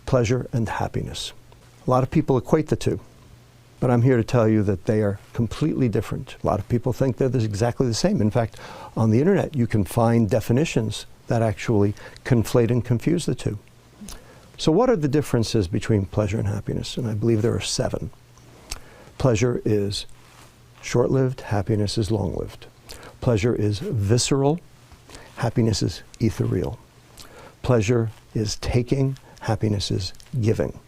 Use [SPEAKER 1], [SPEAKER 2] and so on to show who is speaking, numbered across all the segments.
[SPEAKER 1] pleasure and happiness. A lot of people equate the two, but I'm here to tell you that they are completely different. A lot of people think they're exactly the same. In fact, on the internet, you can find definitions that actually conflate and confuse the two. So what are the differences between pleasure and happiness? And I believe there are 7. Pleasure is short-lived, happiness is long-lived. Pleasure is visceral, happiness is ethereal. Pleasure is taking, happiness is giving.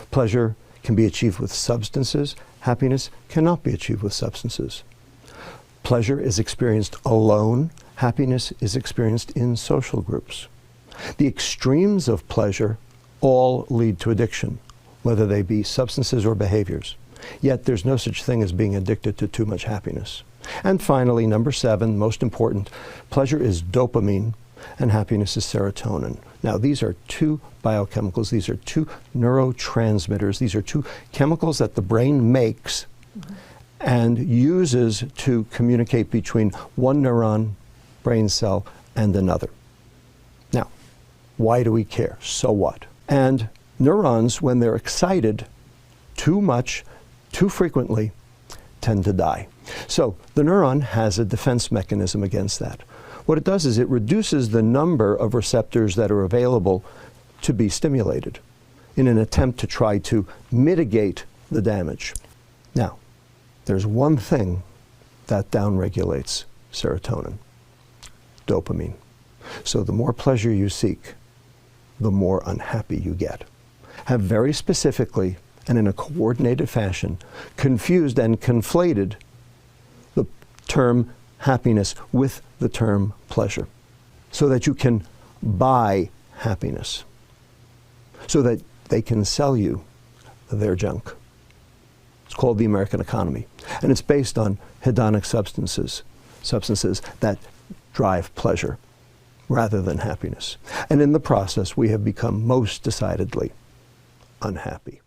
[SPEAKER 1] Pleasure can be achieved with substances, happiness cannot be achieved with substances. Pleasure is experienced alone, happiness is experienced in social groups. The extremes of pleasure all lead to addiction, whether they be substances or behaviors. Yet there's no such thing as being addicted to too much happiness. And finally, number 7, most important, pleasure is dopamine and happiness is serotonin. Now, these are 2 biochemicals. These are 2 neurotransmitters. These are 2 chemicals that the brain makes and uses to communicate between one neuron, brain cell, and another. Now, why do we care? So what? And neurons, when they're excited too much, too frequently, tend to die. So the neuron has a defense mechanism against that. What it does is it reduces the number of receptors that are available to be stimulated in an attempt to try to mitigate the damage. Now, there's one thing that downregulates serotonin: dopamine. So the more pleasure you seek, the more unhappy you get. Have very specifically and in a coordinated fashion confused and conflated the term happiness with the term pleasure, so that you can buy happiness, so that they can sell you their junk. It's called the American economy, and it's based on hedonic substances that drive pleasure rather than happiness. And in the process, we have become most decidedly unhappy.